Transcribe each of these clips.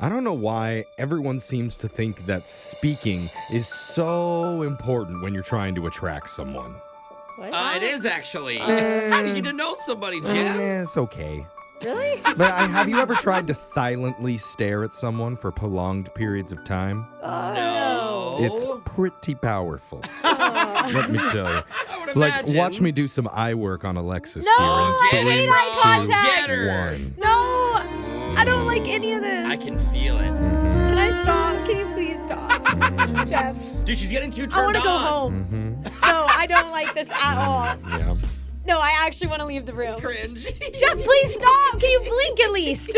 I don't know why everyone seems to think that speaking is so important when you're trying to attract someone. What? It is actually. How do you get to know somebody, Jeff? It's okay. Really? But have you ever tried to silently stare at someone for prolonged periods of time? No. It's pretty powerful. Let me tell you. I would Like, imagine. watch me do some eye work on Alexis No, here. I in hate three, eye contact. two, Get her. one. No, I don't like any of this. I can feel it. Can I stop? Can you please stop? Jeff, Dude, she's getting too turned I want to go on. home. No, I don't like this at all. Yeah. No, I actually want to leave the room. Cringe. Jeff, please stop. Can you blink at least?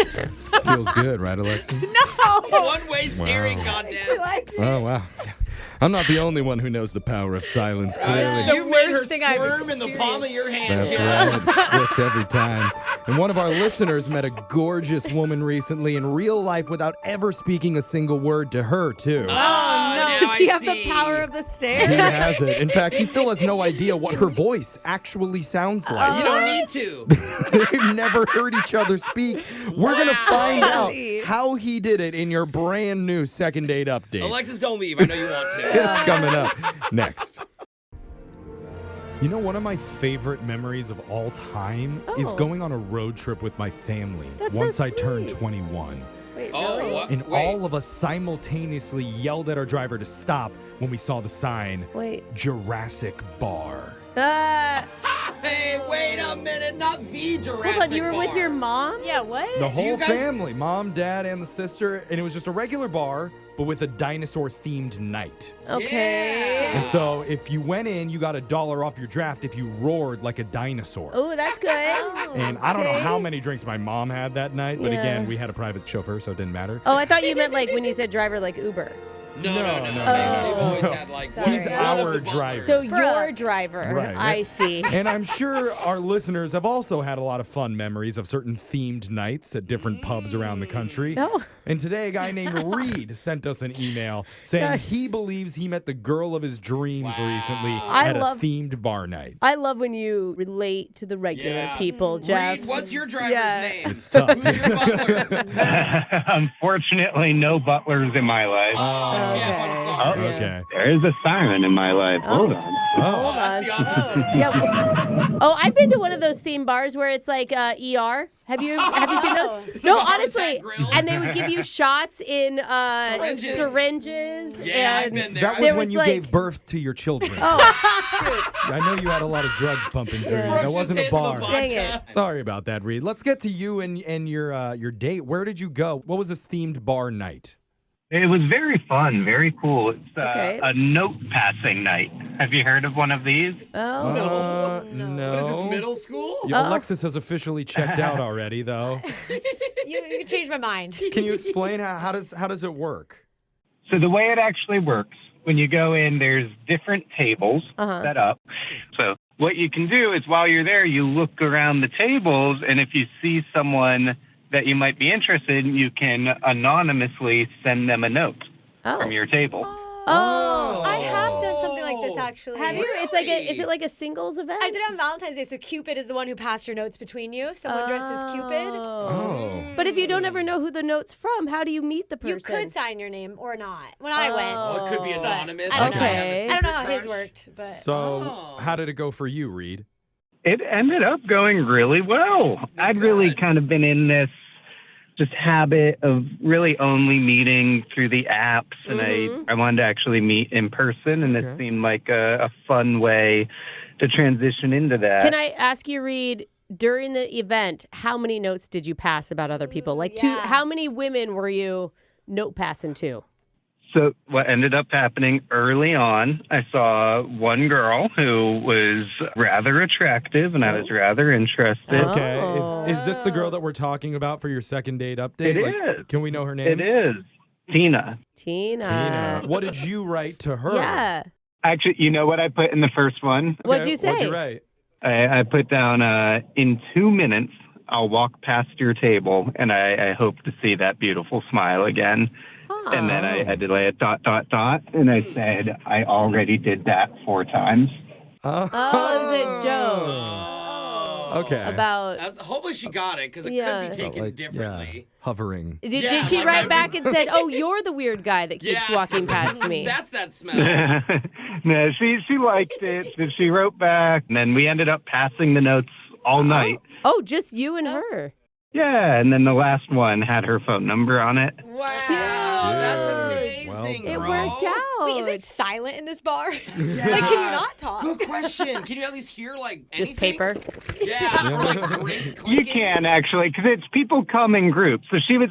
Feels good, right, Alexis? No. One-way staring contest. Oh, wow. I'm not the only one who knows the power of silence, clearly. The You made her worst thing I've squirm in the palm of your hand. That's Jeff. right. Works every time. And one of our listeners met a gorgeous woman recently in real life without ever speaking a single word to her, too. Oh, no. now Does he I have the see. power of the He stairs? has it. In fact, he still has no idea what her voice actually sounds like. You don't need to. They've never heard each other speak. We're going to find out Really? how he did it in your brand new second date update. Alexis, don't leave. I know you want to. It's coming up next. You know, one of my favorite memories of all time is Oh. going on a road trip with my family That's so once I turned sweet. 21. Wait, Oh, really? what? And Wait. all of us simultaneously yelled at our driver to stop when we saw the sign, Wait. Jurassic Bar. Hey, wait a minute. Not the Jurassic Hold on, you were with Bar. your mom? Yeah, what? The whole guys- family, mom, dad, and the sister, and it was just a regular bar, but with a dinosaur-themed night. Okay. Yeah. And so if you went in, you got $1 off your draft if you roared like a dinosaur. Oh, that's good. And I don't know okay. how many drinks my mom had that night, but Yeah. again, we had a private chauffeur, so it didn't matter. Oh, I thought you meant like when you said driver, like Uber. No. No. They've always had like He's one our of the driver. So butlers. your driver. Right. I see. And I'm sure our listeners have also had a lot of fun memories of certain themed nights at different pubs around the country. No. And today, a guy named Reed sent us an email saying Gosh. he believes he met the girl of his dreams Wow. recently I at love- a themed bar night. I love when you relate to the regular Yeah. people, Jeff. Reed, what's your driver's Yeah. name? It's tough. Who's your butler? Unfortunately, no butlers in my life. Oh, Okay. Jeff, I'm sorry. Yeah. Okay. There is a siren in my life. Hold on. Oh. Hold That's the on. opposite. Yeah. Oh, I've been to one of those theme bars where it's like ER. Have you seen those? Is No, it a heart honestly. attack grill? And they would give you shots in Syringes. Yeah, I've and been there. That was There when was you like- gave birth to your children. oh, I know you had a lot of drugs pumping through you. Yeah. That Brooke wasn't just a hit the bar. vodka. Dang it. Sorry about that, Reed. Let's get to you and your date. Where did you go? What was this themed bar night? It was very fun, very cool. It's Okay. a note passing night. Have you heard of one of these? oh. No. What is this, middle school? Yeah, Alexis has officially checked out already, though. You changed my mind. Can you explain how does it work? So the way it actually works, when you go in, there's different tables Uh-huh. set up. So what you can do is while you're there, you look around the tables, and if you see someone that you might be interested in, you can anonymously send them a note from your table. Oh. I have done something like this actually. Have you? It's like is it like a singles event? I did it on Valentine's Day, so Cupid is the one who passed your notes between you. If someone dressed as Cupid. Oh. But if you don't ever know who the note's from, how do you meet the person? You could sign your name or not. When I went. Oh, it could be Oh. anonymous. I don't Like know. I have a Okay. I don't know how secret his crush. worked, but So, Oh. how did it go for you, Reed? It ended up going really well. I'd really Good. kind of been in this just habit of really only meeting through the apps, and I wanted to actually meet in person, and Okay. it seemed like a fun way to transition into that. Can I ask you, Reed, during the event, how many notes did you pass about other people? Like, yeah. how many women were you note passing to? So what ended up happening early on, I saw one girl who was rather attractive, and I was rather interested. Oh. Okay. Is this the girl that we're talking about for your second date update? It is. Can we know her name? It is Tina. Tina. Tina. What did you write to her? Yeah. Actually, you know what I put in the first one? What'd you say? What'd you write? I put down, in 2 minutes, I'll walk past your table, and I hope to see that beautiful smile again. Huh. And then I had to lay a ... and I said, I already did that 4 times. Oh, it was a joke. Oh. Okay. about. Hopefully she got it, because it Yeah. could be taken differently. Yeah, hovering. Did she write back and said, "Oh, you're the weird guy that keeps walking past me"? That's that smell. No, she liked it. So she wrote back, and then we ended up passing the notes all night. Oh, just you and her. Yeah, and then the last one had her phone number on it. Wow, that's amazing, Well It bro. worked out. Wait, is it silent in this bar? Yeah. Like, can you not talk? Good question. Can you at least hear, like, Just anything? paper. Yeah, or like drinks You clinking? can actually, because it's people come in groups. So she was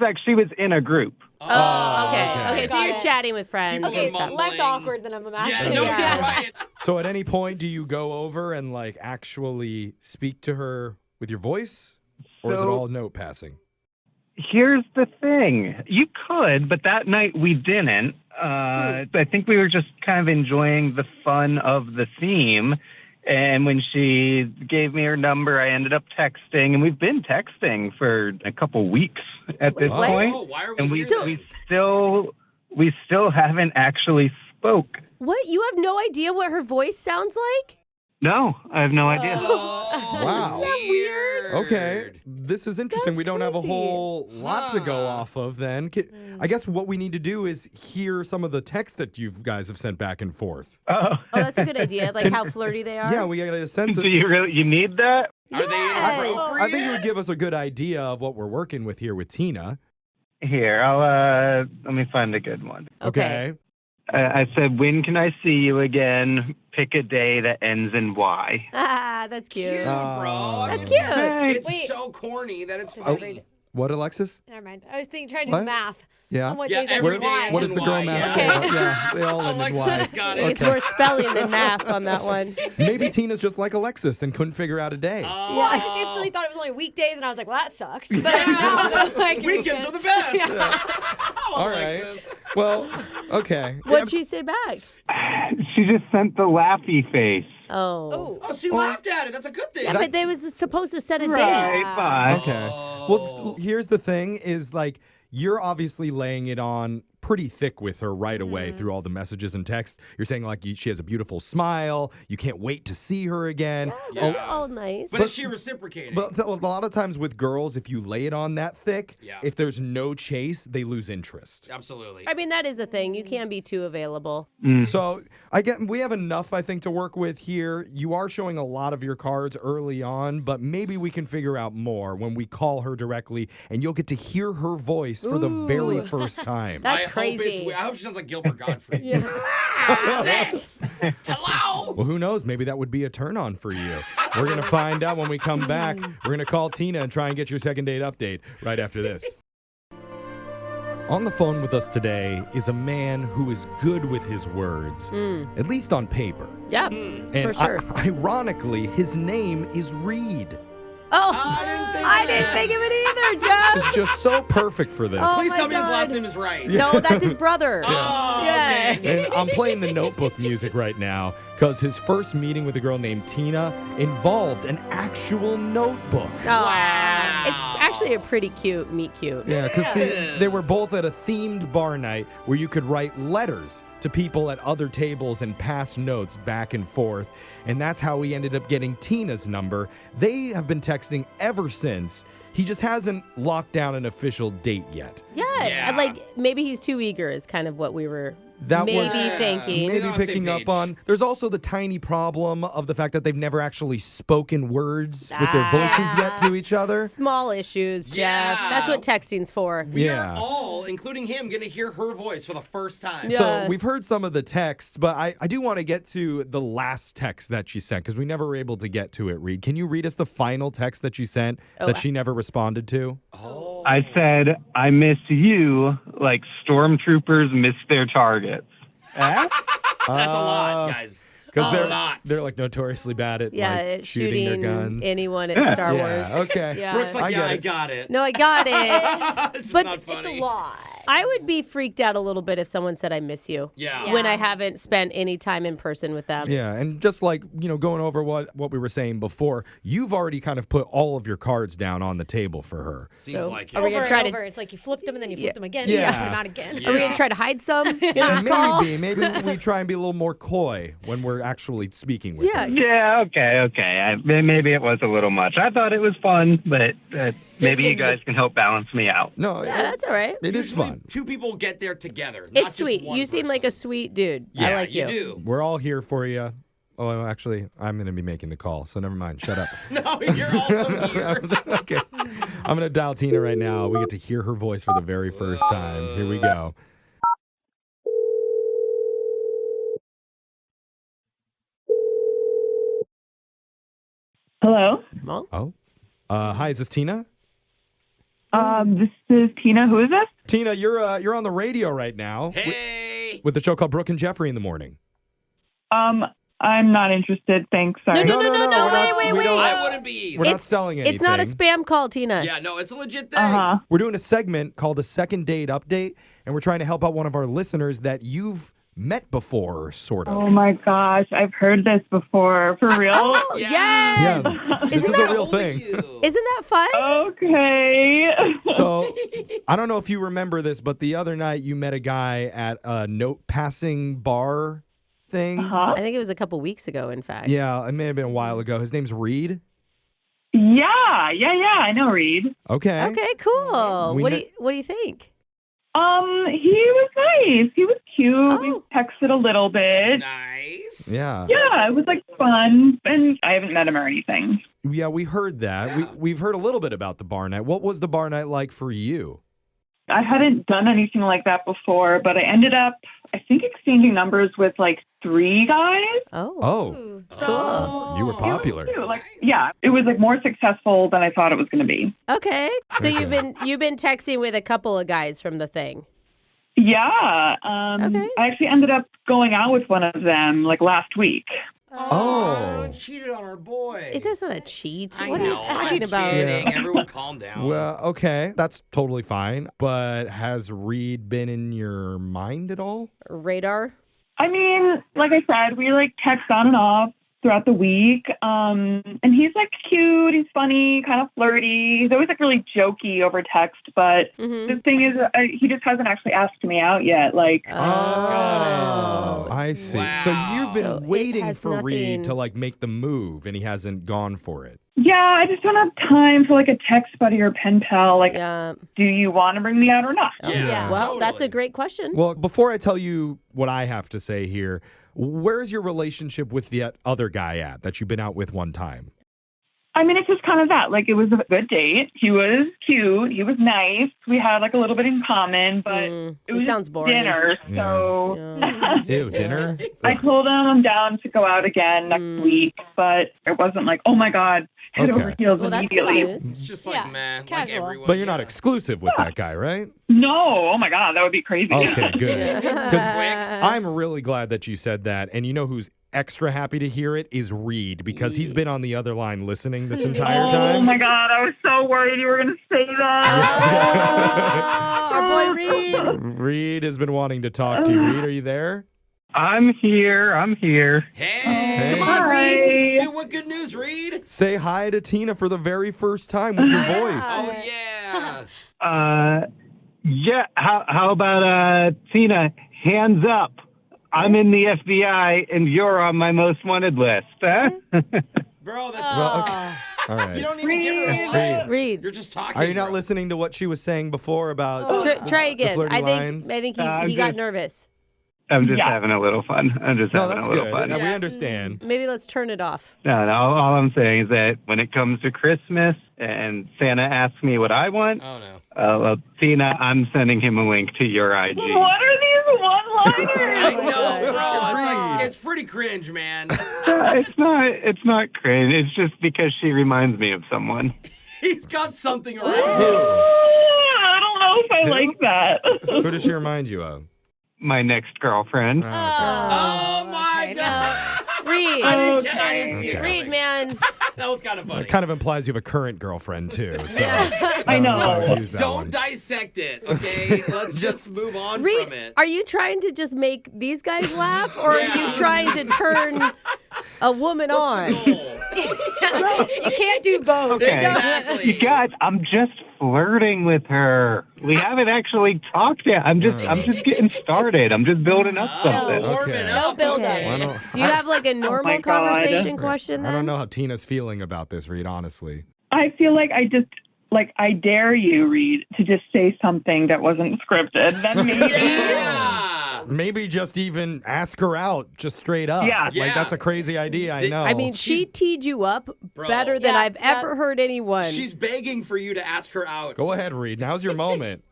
in a group. Oh, okay. okay. So Got you're it. chatting with friends Okay, and so stuff. less awkward than I'm Yeah, imagining. no, Yeah. you're right. So at any point, do you go over and like actually speak to her with your voice, or is it So- all note passing? Here's the thing. You could, but that night we didn't. I think we were just kind of enjoying the fun of the theme. And when she gave me her number, I ended up texting, and we've been texting for a couple weeks at this What? point. Oh, why are we And here we still haven't actually spoke. What? You have no idea what her voice sounds like? No, I have no idea. Oh, Wow. weird. Okay, this is interesting. That's we don't have a crazy. whole lot to go off of then. I guess what we need to do is hear some of the texts that you guys have sent back and forth. Oh, that's a good idea. Like how flirty they are. Yeah, we got a sense of... Do you need that? Are they Yes. inappropriate? I think it would give us a good idea of what we're working with here with Tina. Here, I'll let me find a good one. Okay. I said, when can I see you again? Pick a day that ends in Y. Ah, that's cute. Cute, bro. That's I cute. mean, It's Wait. so corny that it's Does funny. every- What, Alexis? Never mind. I was trying to What? do math Yeah. on what Yeah, days every every day why. ends What does the girl Y, math yeah. say? Yeah, they all end in Alexis Y. has got it. It's more spelling than math on that one. Maybe Tina's just like Alexis and couldn't figure out a day. Oh. Well, I just instantly thought it was only weekdays, and I was like, well, that sucks. But now they're like, Weekends are the best. Oh, All right. Alexis. Well, okay. What'd she say back? She just sent the laughy face. Oh. Oh, she laughed at it. That's a good thing. Yeah, but they was supposed to set a Right, date. fine. Okay. Well, here's the thing is like you're obviously laying it on pretty thick with her right away through all the messages and texts. You're saying like she has a beautiful smile. You can't wait to see her again. That's all nice. But is she reciprocating? But a lot of times with girls, if you lay it on that thick, Yeah. if there's no chase, they lose interest. Absolutely. I mean, that is a thing. You can't be too available. So we have enough, I think, to work with here. You are showing a lot of your cards early on, but maybe we can figure out more when we call her directly, and you'll get to hear her voice for the very first time. That's I crazy. I hope she sounds like Gilbert Godfrey. Alex! Hello! Well, who knows? Maybe that would be a turn on for you. We're going to find out when we come back. We're going to call Tina and try and get your second date update right after this. On the phone with us today is a man who is good with his words, at least on paper. Yeah, And for sure. ironically, his name is Reed. Oh, I didn't think of it. think of it either, Jeff. This is just so perfect for this. Oh Please my tell me his God. last name is right. No, that's his brother. Oh, Yeah. okay. And I'm playing the Notebook music right now because his first meeting with a girl named Tina involved an actual notebook. Aw. It's actually a pretty cute meet cute. Yeah, because Yes. they were both at a themed bar night where you could write letters to people at other tables and pass notes back and forth. And that's how we ended up getting Tina's number. They have been texting ever since. He just hasn't locked down an official date yet. Yeah, like maybe he's too eager is kind of what we were That maybe was thinking. maybe They're on the picking same up page. on. There's also the tiny problem of the fact that they've never actually spoken words with their voices yet to each other. Small issues, Jeff. Yeah. That's what texting's for. We Yeah. are all, including him, going to hear her voice for the first time. Yeah. So we've heard some of the texts, but I do want to get to the last text that she sent because we never were able to get to it, Reed. Can you read us the final text that you sent that she never responded to? Oh. I said, I miss you like stormtroopers miss their targets. Eh? That's a lot, guys. Because A lot. they're like notoriously bad at Yeah, like, shooting their guns. anyone at Star Yeah, Wars. okay. Yeah. Brooke's like, I yeah, get I it. got it. No, I got it. It's just But not It's funny. a lot. I would be freaked out a little bit if someone said I miss you. Yeah. When I haven't spent any time in person with them. Yeah, and just like, going over what we were saying before, you've already kind of put all of your cards down on the table for her. Seems like it. Are we gonna Over try and to- over. It's like you flipped them and then you flipped them again. Yeah. You flip them out again. Yeah. Are we going to try to hide some in this Yeah, call? maybe we try and be a little more coy when we're actually speaking with Yeah. her. Yeah, okay. Maybe it was a little much. I thought it was fun, but maybe you guys can help balance me out. No, Yeah, that's all right. it is Usually fun. Two people get there together. not It's just sweet. one You seem like a person. sweet dude. Yeah, I like you. do. We're all here for you. Oh, actually, I'm going to be making the call, so never mind. Shut up. No, you're also here. Okay. I'm going to dial Tina right now. We get to hear her voice for the very first time. Here we go. Hello. Well, Oh. Hi, is this Tina? This is Tina. Who is this? Tina, you're on the radio right now Hey. with the show called Brooke and Jeffrey in the morning. I'm not interested. Thanks. Sorry. No, we're not- wait, we wait. don't- I wouldn't be. We're not selling anything. it's not a spam call, Tina. Yeah, no, it's a legit thing. Uh-huh. We're doing a segment called a second date update, and we're trying to help out one of our listeners that you've met before, sort of. Oh my gosh, I've heard this before. For real? Oh, Yeah. yes. Yeah, this Isn't is a that- real thing. Isn't that fun? Okay. So, I don't know if you remember this, but the other night you met a guy at a note passing bar thing. Huh? I think it was a couple weeks ago, in fact. Yeah, it may have been a while ago. His name's Reed. Yeah. I know Reed. Okay. Okay, cool. We What kn- do you think? He was nice. He was cute. We Oh. texted a little bit. Nice. Yeah. Yeah, it was like fun, and I haven't met him or anything. Yeah, we heard that. Yeah. We've heard a little bit about the bar night. What was the bar night like for you? I hadn't done anything like that before, but I ended up, I think, exchanging numbers with like 3 guys. Oh. Oh, Ooh. Cool. you were popular. Cute. Like, yeah, it was like more successful than I thought it was going to be. Okay. So you've been texting with a couple of guys from the thing. Yeah. Okay. I actually ended up going out with one of them like last week. Oh. Cheated on our boy. It is not a cheat. I What are know, you talking I'm about? Kidding. Everyone calm down. Well, okay, that's totally fine. But has Reed been in your mind at all? Radar? I mean, like I said, we like text on and off throughout the week. And he's like cute, he's funny, kind of flirty. He's always like really jokey over text, but Mm-hmm. the thing is, he just hasn't actually asked me out yet. Like, Oh, I see. So you've been So it waiting has for Reed nothing- to like make the move, and he hasn't gone for it. yeah, I just don't have time for like a text buddy or pen pal. Like, Yeah. do you want to bring me out or not? Yeah. Well, that's a totally. great question. Well, before I tell you what I have to say here, where's your relationship with the other guy at that you've been out with one time? I mean, it's just kind of that. Like, it was a good date. He was cute. He was nice. We had like a little bit in common, but it It was sounds just boring. dinner. So Yeah. Ew, dinner? I told him I'm down to go out again next week, but it wasn't like, oh my God, head Okay. over heels Well, that's good immediately. news. It's just like, Yeah, man, like casual. everyone. But you're not yeah. exclusive with that guy, right? No, oh my God, that would be crazy. Okay, good. 'Cause Yeah. I'm really glad that you said that. And you know who's extra happy to hear it is Reed, because he's been on the other line listening this entire Oh time. my God, I was so worried you were going to say that. Oh, our boy Reed. Reed has been wanting to talk to you. Reed, are you there? I'm here. Hey, Come on, Reed. dude, what good news, Reed? Say hi to Tina for the very first time with your voice. Oh yeah. Yeah. How about Tina? Hands up. I'm in the FBI, and you're on my most wanted list. Huh? Bro, that's Well, okay. All right. you don't need to give her a Reed. line. Reed. You're just talking. Are you not bro. listening to what she was saying before about Try again. flirty I lines? think I'm he got just- nervous. I'm just Yeah. having a little fun. No, that's a little good. fun. We Yeah. understand. Maybe let's turn it off. No, all I'm saying is that when it comes to Christmas and Santa asks me what I want, Oh no. well, Tina, I'm sending him a link to your IG. What are these I one-liners? know, bro. Reed. It's pretty cringe, man. It's not cringe. It's just because she reminds me of someone. He's got something Who? around. I don't know if I like that. Who does she remind you of? My next girlfriend. Oh, Oh my okay, god. Reed. I didn't see it Reed, coming. man. That was kind of funny. It kind of implies you have a current girlfriend, too. So I know. I would use that Don't one. dissect it, okay? Let's just move on Reed, from it. are you trying to just make these guys laugh, or are you trying to turn a woman on? You can't do both. Okay. Exactly. You guys, I'm just flirting with her. We haven't actually talked yet. I'm just getting started. I'm just building up something. Warming Okay. up. No build-up. okay. I don't- Do you have like a normal my God. conversation question then? I don't know how Tina's feeling about this, Reed, honestly. I feel like I dare you, Reed, to just say something that wasn't scripted. Then maybe. Yeah. Maybe just even ask her out just straight up. Yeah. Like, Yeah. that's a crazy idea, I know. I mean, she teed you up Bro. better than Yeah, I've ever heard anyone. She's begging for you to ask her out. Go ahead, Reed. Now's your moment.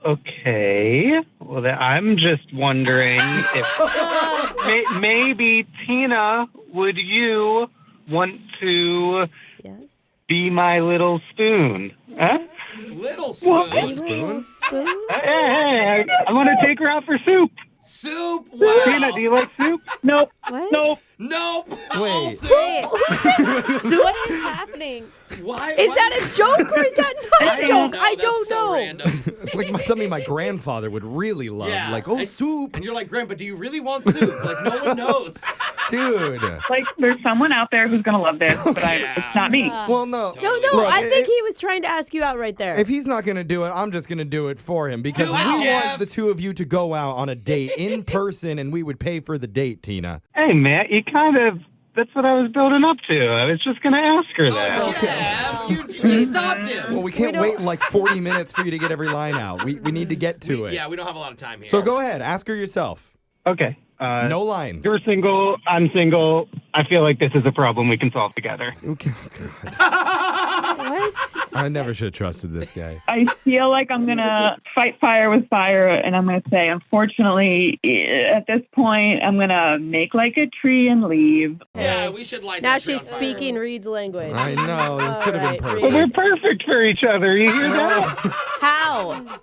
Okay. Well, I'm just wondering if maybe Tina, would you want to Yes. be my little spoon? Huh? Little spoon. Little spoon? Hey, I want to take her out for soup. Soup. Wow. Tina, do you like soup? Nope. What? Nope. Nope. Wait. Soup. What is happening? Why? Is that a joke or is that not a joke? I That's don't so know. random. It's like something my grandfather would really love. Yeah. Like, oh, And- soup. And you're like, Grandpa, do you really want soup? Like, no one knows. Dude. Like, there's someone out there who's gonna love this, but it's not me. Well, no. No, no, Look, I think he was trying to ask you out right there. If he's not going to do it, I'm just going to do it for him because Do we it, want Jeff. the two of you to go out on a date in person and we would pay for the date, Tina. Hey, Matt, that's what I was building up to. I was just going to ask her that. Oh, Jeff, you stopped him. Well, we can't wait like 40 minutes for you to get every line out. We need to get to it. Yeah, we don't have a lot of time here. So go ahead. Ask her yourself. Okay. No lines. You're single. I'm single. I feel like this is a problem we can solve together. Okay. Oh, God. What? I never should have trusted this guy. I feel like I'm gonna fight fire with fire, and I'm gonna say, unfortunately, at this point, I'm gonna make like a tree and leave. Yeah, we should light Now that tree she's on fire. speaking Reed's language. I know. It could have been All right, perfect. But we're perfect for each other. You hear that? How?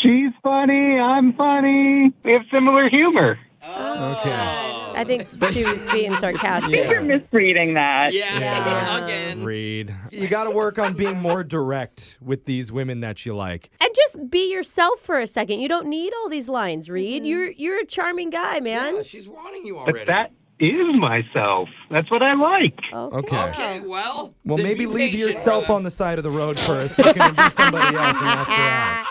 She's funny. I'm funny. We have similar humor. Okay. I think she was being I think sarcastic. you're misreading that. Yeah, again. Reed. You got to work on being more direct with these women that you like. And just be yourself for a second. You don't need all these lines, Reed. You're a charming guy, man. Yeah, she's wanting you But already. that is myself. That's what I like. Okay. Okay, well. Well, then maybe be leave patient, yourself brother. on the side of the road for a second and be somebody else and ask her out.